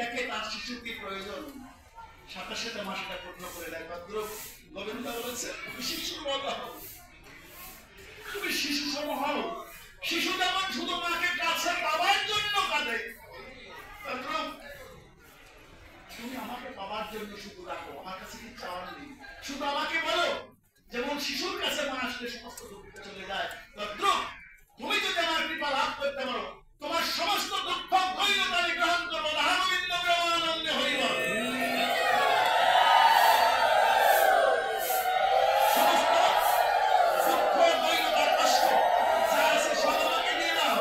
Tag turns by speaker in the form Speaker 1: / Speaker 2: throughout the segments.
Speaker 1: তার শিশু কি প্রয়োজন, সাথে সাথে মা সেটা পূর্ণ করে দেয়। ভদ্র গোবিন্দ বলেছে শিশু বলা হোক, তুমি শিশু সম হও। শিশু যেমন শুধু মাকে কাছে পাওয়ার জন্য কাঁদে, তুমি আমাকে পাওয়ার জন্য শুধু রাখো, আমার কাছে কি চাওয়ার নেই, শুধু আমাকে বলো। যেমন শিশুর কাছে মা আসলে সমস্ত দুঃখ চলে যায়, তুমি যদি আমার কৃপা লাভ করতে পারো, তোমার সমস্ত দুঃখ ধৈর্যতারে গ্রহণ করবো। রাহাগোবিন্দ ব্রহ্মানন্দে হইব। সমস্ত দুঃখ ধৈর্যতার কষ্ট যা আছে সব আমাকে দিয়ে দাও।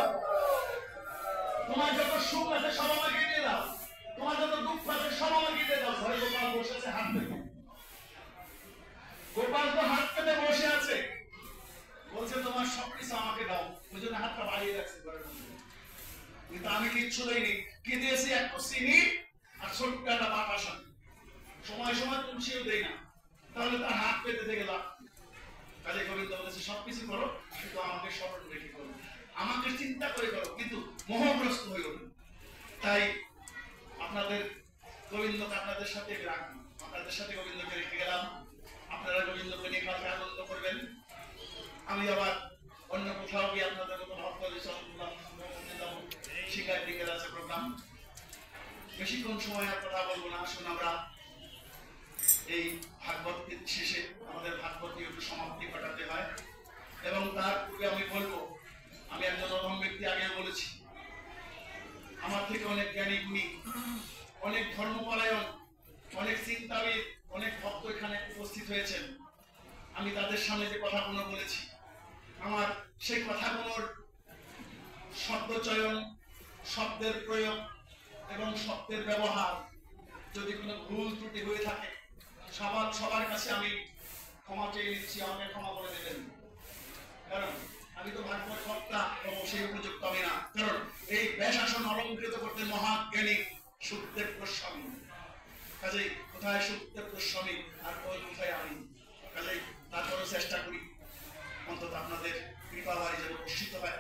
Speaker 1: তোমার যত সুখ আছে সব আমাকে দিয়ে দাও, তোমার যত দুঃখ আছে সব আমাকে দিয়ে দাও। ঘরে গোপাল বসে আছে হাত পেতে, গোপাল তো হাত পেতে বসে আছে, বলছে তোমার সবকিছু আমাকে দাও। ওই জন্য হাতটা বাড়িয়ে রাখছে ঘরের মধ্যে। কিন্তু আমি কিচ্ছু দেইনি, কি দিয়েছি একটু চিনি আর ছোট্ট একটা বাতাসা, সময় সময় তুলসিও দেই না, তাহলে তার হাত পেতে থেকে লাভ। কাজে গোবিন্দ বলেছে সবকিছু করো, কিন্তু আমাকে স্মরণ রেখে করো, আমাকে চিন্তা করে করো, কিন্তু মোহগ্রস্ত হইও না। তাই আপনাদের গোবিন্দকে আপনাদের সাথে রাখবো, আপনাদের সাথে গোবিন্দকে রেখে গেলাম। আপনারা গোবিন্দকে নিয়ে কালকে আনন্দ করবেন। আমি আবার অন্য কোথাও গিয়ে আপনাদের মতো ভক্ত শিকার দিকে আছে প্রোগ্রাম। বেশিক্ষণ সময় আর কথা বলবো না, আসুন আমরা এই ভাগবত শেষে আমাদের ভাগবত একটু সমাপ্তি ঘটাতে হয়। এবং তার পূর্বে আমি বলবো, আমি একজন অধম ব্যক্তি, আগে বলেছি, আমার থেকে অনেক জ্ঞানী গুণী, অনেক ধর্মপরায়ণ, অনেক চিন্তাবিদ, অনেক ভক্ত এখানে উপস্থিত হয়েছেন। আমি তাদের সামনে যে কথাগুলো বলেছি, আমার সেই কথাগুলোর শব্দচয়ন, শব্দের প্রয়োগ এবং শব্দের ব্যবহার যদি কোনো ভুল ত্রুটি হয়ে থাকে, সবার কাছে আমি ক্ষমা চেয়ে নিচ্ছি, আমাকে ক্ষমা করে দেবেন। কারণ আমি তো ভাগবত বক্তা, সেই উপযুক্ত আমি না। কারণ এই বেশাসন অলঙ্কৃত করতে মহাজ্ঞানী সুখদেব গোস্বামী। কাজেই কোথায় সুখদেব গোস্বামী আর কোথায় আমি? কাজেই তারপরেও চেষ্টা করি অন্তত আপনাদের কৃপা বাড়ি যেন বর্ষিত হয়।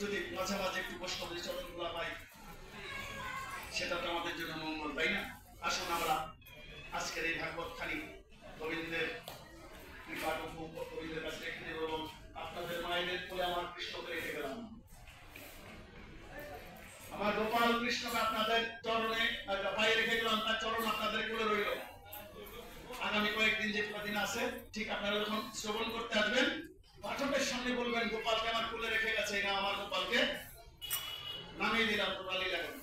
Speaker 1: যদি মাঝে মাঝে একটু বৈষ্ণবের চরণগুলা পাই, সেটা তো আমাদের জন্য মঙ্গল, তাই না? আসুন আমরা আজকের এই ভাগবত খানি গোবিন্দের কৃপা গোবিন্দের কাছে রেখে দেব এবং আপনাদের মায়েদের কোলে আমার কৃষ্ণকে রেখে গেলাম। আমার গোপাল কৃষ্ণকে আপনাদের চরণে পায়ে রেখে গেলাম, তার চরণ আপনাদের কোলে রইল। আগামী কয়েকদিন যে কদিন আছে, ঠিক আপনারা যখন শ্রবণ করতে আসবেন, পাঠকের সামনে বলবেন গোপালকে আমার কোলে রেখে গেছে, না আমার গোপালকে নামিয়ে দিলাম, গোপালই লাগবে।